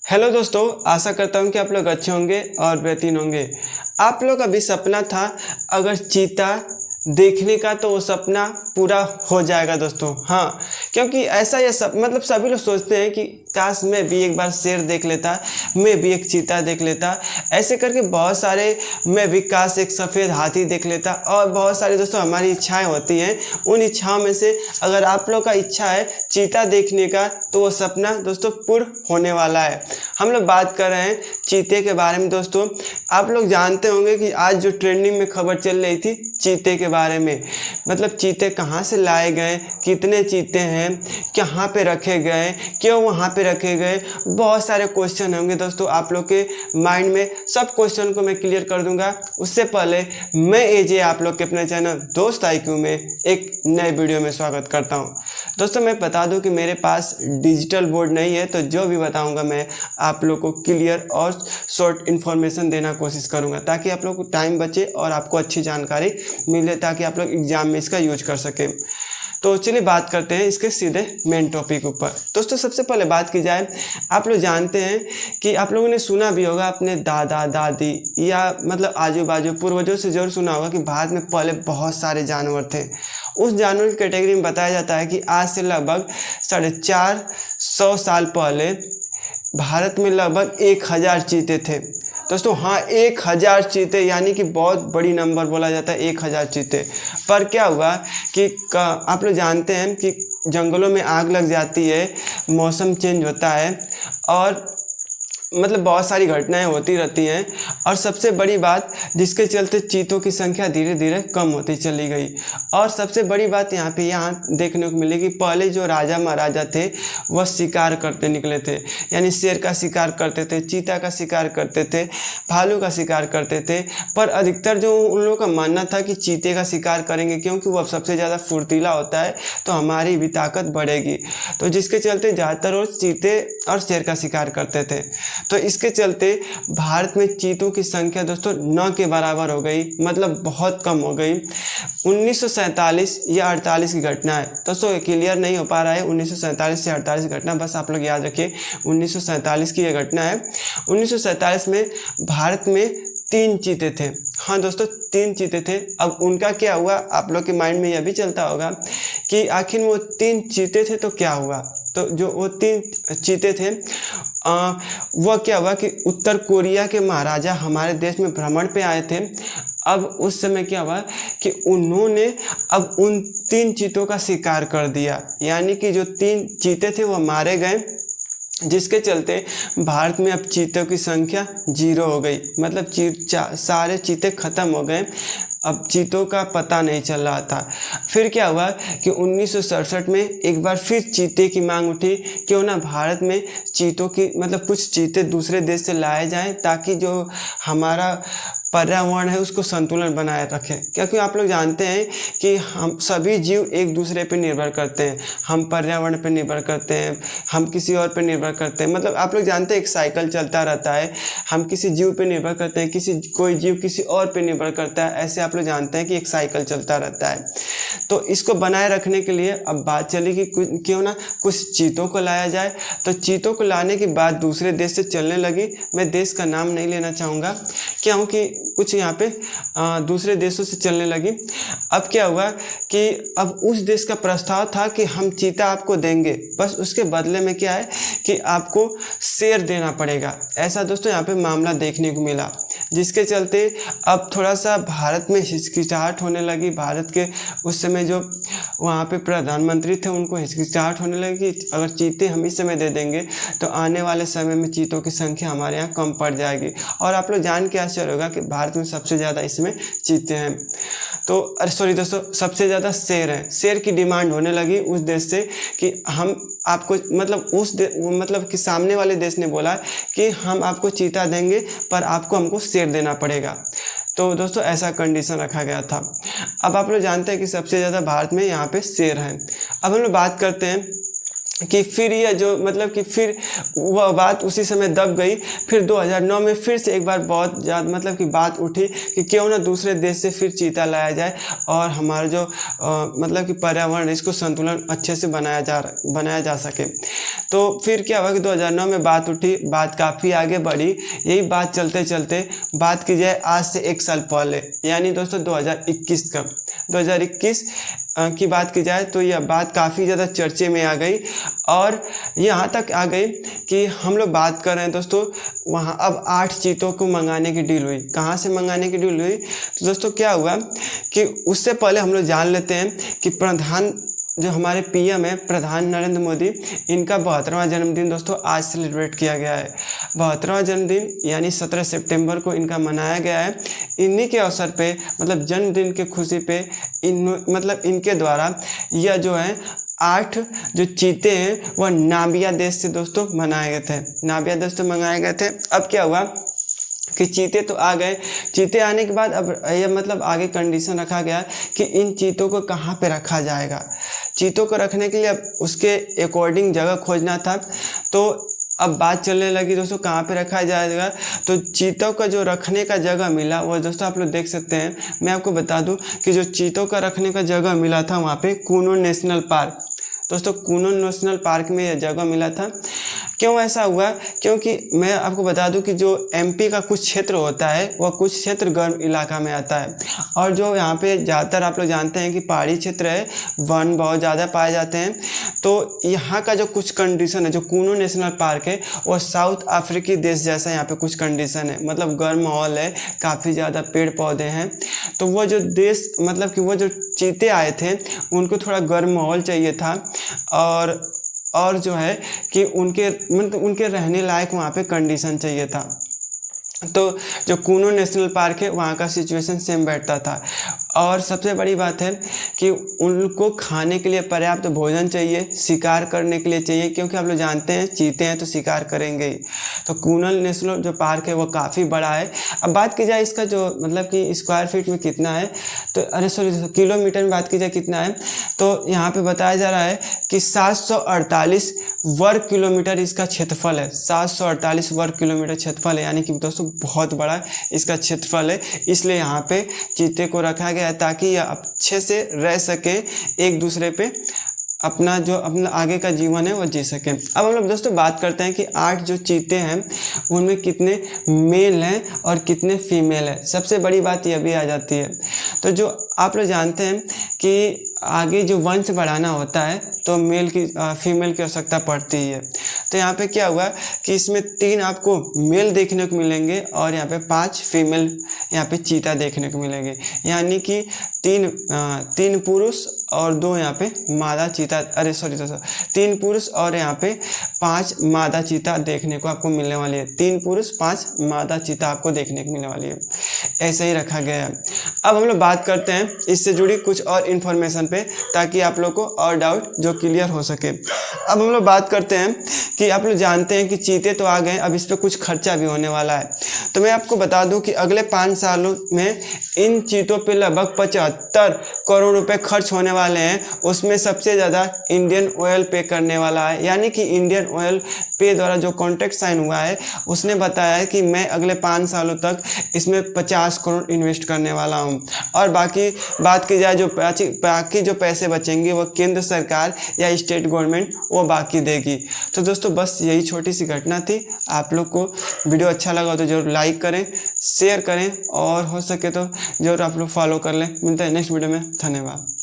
Hello दोस्तों, आशा करता हूँ कि आप लोग अच्छे होंगे और बेहतरीन होंगे। आप लोग का भी सपना था अगर चीता देखने का, तो वो सपना पूरा हो जाएगा दोस्तों। हाँ, क्योंकि ऐसा ये सब मतलब सभी लोग सोचते हैं कि काश मैं भी एक बार शेर देख लेता, मैं भी एक चीता देख लेता। ऐसे करके बहुत सारे, मैं भी काश एक सफ़ेद हाथी देख लेता। और बहुत सारे दोस्तों हमारी इच्छाएं होती हैं। उन इच्छाओं में से अगर आप लोग का इच्छा है चीता देखने का, तो वो सपना दोस्तों पूर्ण होने वाला है। हम लोग बात कर रहे हैं चीते के बारे में। दोस्तों आप लोग जानते होंगे कि आज जो ट्रेंडिंग में खबर चल रही थी चीते के बारे में, मतलब चीते कहाँ से लाए गए, कितने चीते हैं, कहाँ पे रखे गए, क्यों वहाँ पे रखे गए। बहुत सारे क्वेश्चन होंगे दोस्तों आप लोग के माइंड में। सब क्वेश्चन को मैं क्लियर कर दूंगा। उससे पहले मैं एजे आप लोग के अपने चैनल दोस्त IQ में एक नए वीडियो में स्वागत करता हूँ। दोस्तों मैं बता दूं कि मेरे पास डिजिटल बोर्ड नहीं है, तो जो भी बताऊंगा मैं आप लोग को क्लियर और शॉर्ट इन्फॉर्मेशन देना कोशिश करूंगा, ताकि आप लोग को टाइम बचे और आपको अच्छी जानकारी मिले, ताकि आप लोग एग्जाम में इसका यूज कर सकें। तो चलिए बात करते हैं इसके सीधे मेन टॉपिक ऊपर। दोस्तों सबसे पहले बात की जाए, आप लोग जानते हैं कि आप लोगों ने सुना भी होगा अपने दादा दादी या मतलब आजू बाजू पूर्वजों से जरूर सुना होगा कि भारत में पहले बहुत सारे जानवर थे। उस जानवर की कैटेगरी में बताया जाता है कि आज से लगभग 450 साल पहले भारत में लगभग 1000 चीते थे। दोस्तों हाँ, 1000 चीते, यानी कि बहुत बड़ी नंबर बोला जाता है 1000 चीते। पर क्या हुआ कि आप लोग जानते हैं कि जंगलों में आग लग जाती है, मौसम चेंज होता है और मतलब बहुत सारी घटनाएं होती रहती हैं। और सबसे बड़ी बात जिसके चलते चीतों की संख्या धीरे धीरे कम होती चली गई। और सबसे बड़ी बात यहाँ देखने को मिलेगी, पहले जो राजा महाराजा थे वह शिकार करते निकले थे, यानी शेर का शिकार करते थे, चीता का शिकार करते थे, भालू का शिकार करते थे। पर अधिकतर जो उन लोगों का मानना था कि चीते का शिकार करेंगे, क्योंकि वह सबसे ज़्यादा फुर्तीला होता है, तो हमारी भी ताकत बढ़ेगी। तो जिसके चलते ज़्यादातर वो चीते और शेर का शिकार करते थे। तो इसके चलते भारत में चीतों की संख्या दोस्तों 9 के बराबर हो गई, मतलब बहुत कम हो गई। 1947 या 48 की घटना है दोस्तों, क्लियर नहीं हो पा रहा है 1947 से 48 की घटना, बस आप लोग याद रखिए 1947 की यह घटना है। 1947 में भारत में 3 चीते थे। हाँ दोस्तों, 3 चीते थे। अब उनका क्या हुआ, आप लोग के माइंड में यह भी चलता होगा कि आखिर वो 3 चीते थे तो क्या हुआ। तो जो वो 3 चीते थे वह क्या हुआ कि उत्तर कोरिया के महाराजा हमारे देश में भ्रमण पे आए थे। अब उस समय क्या हुआ कि उन्होंने अब उन 3 चीतों का शिकार कर दिया, यानी कि जो 3 चीते थे वह मारे गए, जिसके चलते भारत में अब चीतों की संख्या 0 हो गई। मतलब सारे चीते ख़त्म हो गए, अब चीतों का पता नहीं चल रहा था। फिर क्या हुआ कि 1967 में एक बार फिर चीते की मांग उठी, क्यों ना भारत में चीतों की मतलब कुछ चीते दूसरे देश से लाए जाएं, ताकि जो हमारा पर्यावरण है उसको संतुलन बनाए रखें। क्योंकि आप लोग जानते हैं कि हम सभी जीव एक दूसरे पर निर्भर करते हैं। हम पर्यावरण पर निर्भर करते हैं, हम किसी और पर निर्भर करते हैं। मतलब आप लोग जानते हैं एक साइकिल चलता रहता है, हम किसी जीव पर निर्भर करते हैं, कोई जीव किसी और पर निर्भर करता है। ऐसे आप लोग जानते हैं कि एक साइकिल चलता रहता है। तो इसको बनाए रखने के लिए अब बात चली कि क्यों ना कुछ चीतों को लाया जाए। तो चीतों को लाने की बात दूसरे देश से चलने लगी। मैं देश का नाम नहीं लेना चाहूँगा, क्योंकि कुछ यहाँ पे दूसरे देशों से चलने लगी। अब क्या हुआ कि अब उस देश का प्रस्ताव था कि हम चीता आपको देंगे, बस उसके बदले में क्या है कि आपको शेर देना पड़ेगा। ऐसा दोस्तों यहाँ पे मामला देखने को मिला, जिसके चलते अब थोड़ा सा भारत में हिचकिचाहट होने लगी। भारत के उस समय जो वहाँ पे प्रधानमंत्री थे उनको हिचकिचाहट होने लगी कि अगर चीते हम इस समय दे देंगे तो आने वाले समय में चीतों की संख्या हमारे यहाँ कम पड़ जाएगी। और आप लोग जान के आश्चर्य होगा कि भारत में सबसे ज़्यादा इसमें चीते हैं, तो अरे सॉरी दोस्तों, सबसे ज़्यादा शेर हैं। शेर की डिमांड होने लगी उस देश से कि हम आपको मतलब कि सामने वाले देश ने बोला कि हम आपको चीता देंगे, पर आपको हमको शेर देना पड़ेगा। तो दोस्तों ऐसा कंडीशन रखा गया था। अब आप लोग जानते हैं कि सबसे ज़्यादा भारत में यहाँ पे शेर हैं। अब हम लोग बात करते हैं कि फिर यह जो मतलब कि फिर वह बात उसी समय दब गई। फिर 2009 में फिर से एक बार बहुत ज़्यादा मतलब कि बात उठी कि क्यों ना दूसरे देश से फिर चीता लाया जाए और हमारा जो मतलब कि पर्यावरण इसको संतुलन अच्छे से बनाया जा सके। तो फिर क्या हुआ कि 2009 में बात उठी, बात काफ़ी आगे बढ़ी। यही बात चलते चलते बात की जाए आज से 1 साल पहले, यानी दोस्तों 2021 का 2021 की बात की जाए तो यह बात काफ़ी ज़्यादा चर्चे में आ गई और यहाँ तक आ गई कि हम लोग बात कर रहे हैं दोस्तों, वहाँ अब 8 चीतों को मंगाने की डील हुई। कहाँ से मंगाने की डील हुई? तो दोस्तों क्या हुआ कि उससे पहले हम लोग जान लेते हैं कि प्रधान जो हमारे पीएम है, प्रधान नरेंद्र मोदी, इनका 72वां जन्मदिन दोस्तों आज सेलिब्रेट किया गया है। 72वां जन्मदिन यानी 17 सितंबर को इनका मनाया गया है। इन्हीं के अवसर पे मतलब जन्मदिन के खुशी पे इनके द्वारा यह जो है 8 जो चीते हैं वह नामिबिया देश से दोस्तों मनाए गए थे, नामिबिया देश से मंगाए गए थे। अब क्या हुआ कि चीते तो आ गए। चीते आने के बाद अब यह मतलब आगे कंडीशन रखा गया कि इन चीतों को कहाँ पे रखा जाएगा। चीतों को रखने के लिए अब उसके अकॉर्डिंग जगह खोजना था। तो अब बात चलने लगी दोस्तों कहाँ पे रखा जाएगा। तो चीतों का जो रखने का जगह मिला वो दोस्तों आप लोग देख सकते हैं। मैं आपको बता दूं कि जो चीतों का रखने का जगह मिला था वहाँ पे कुनो नेशनल पार्क, दोस्तों कुनो नेशनल पार्क में यह जगह मिला था। क्यों ऐसा हुआ? क्योंकि मैं आपको बता दूं कि जो एमपी का कुछ क्षेत्र होता है वह कुछ क्षेत्र गर्म इलाका में आता है और जो यहाँ पे ज़्यादातर आप लोग जानते हैं कि पहाड़ी क्षेत्र है, वन बहुत ज़्यादा पाए जाते हैं। तो यहाँ का जो कुछ कंडीशन है, जो कुनो नेशनल पार्क है वह साउथ अफ्रीकी देश जैसा यहाँ पे कुछ कंडीशन है, मतलब गर्म माहौल है, काफ़ी ज़्यादा पेड़ पौधे हैं। तो वो जो देश मतलब कि वो जो चीते आए थे उनको थोड़ा गर्म माहौल चाहिए था और जो है कि उनके रहने लायक वहाँ पे कंडीशन चाहिए था। तो जो कुनो नेशनल पार्क है वहाँ का सिचुएशन सेम बैठता था। और सबसे बड़ी बात है कि उनको खाने के लिए पर्याप्त भोजन चाहिए, शिकार करने के लिए चाहिए, क्योंकि आप लोग जानते हैं चीते हैं तो शिकार करेंगे ही। तो कुनो नेशनल जो पार्क है वो काफ़ी बड़ा है। अब बात की जाए इसका जो मतलब कि स्क्वायर फीट में कितना है, तो किलोमीटर में बात की जाए कितना है, तो यहाँ पे बताया जा रहा है कि 748 वर्ग किलोमीटर इसका क्षेत्रफल है। 748 वर्ग किलोमीटर क्षेत्रफल है, यानी कि दोस्तों बहुत बड़ा इसका क्षेत्रफल है। इसलिए यहाँ पे चीते को रखा गया है ताकि यह अच्छे से रह सके, एक दूसरे पे अपना आगे का जीवन है वो जी सके। अब हम लोग दोस्तों बात करते हैं कि 8 जो चीते हैं उनमें कितने मेल हैं और कितने फीमेल हैं। सबसे बड़ी बात यह भी आ जाती है। तो जो आप लोग जानते हैं कि आगे जो वंश बढ़ाना होता है तो फीमेल की आवश्यकता पड़ती ही है। तो यहाँ पे क्या हुआ कि इसमें 3 आपको मेल देखने को मिलेंगे और यहाँ पे 5 फीमेल यहाँ पे चीता देखने को मिलेंगे, यानी कि 3 पुरुष और 2 यहाँ पे मादा चीता, 3 पुरुष और यहाँ पे 5 मादा चीता देखने को आपको मिलने वाली है। 3 पुरुष 5 मादा चीता आपको देखने को मिलने वाली है। ऐसे ही रखा गया है। अब हम लोग बात करते हैं इससे जुड़ी कुछ और इन्फॉर्मेशन पे, ताकि आप लोग को और डाउट जो क्लियर हो सके। अब हम लोग बात करते हैं कि आप लोग जानते हैं कि चीते तो आ गए, अब इस पर कुछ खर्चा भी होने वाला है। तो मैं आपको बता दूं कि अगले 5 सालों में इन चीतों पे लगभग 75 करोड़ रुपए खर्च होने वाले हैं। उसमें सबसे ज़्यादा इंडियन ऑयल पे करने वाला है, यानी कि इंडियन ऑयल पे द्वारा जो कॉन्ट्रैक्ट साइन हुआ है उसने बताया है कि मैं अगले 5 सालों तक इसमें 50 करोड़ इन्वेस्ट करने वाला हूं। और बाकी बात की जाए बाकी जो पैसे बचेंगे वो केंद्र सरकार या स्टेट गवर्नमेंट वो बाकी देगी। तो दोस्तों बस यही छोटी सी घटना थी। आप लोग को वीडियो अच्छा लगा तो जरूर लाइक करें, शेयर करें और हो सके तो जरूर आप लोग फॉलो कर लें। मिलते हैं नेक्स्ट वीडियो में। धन्यवाद।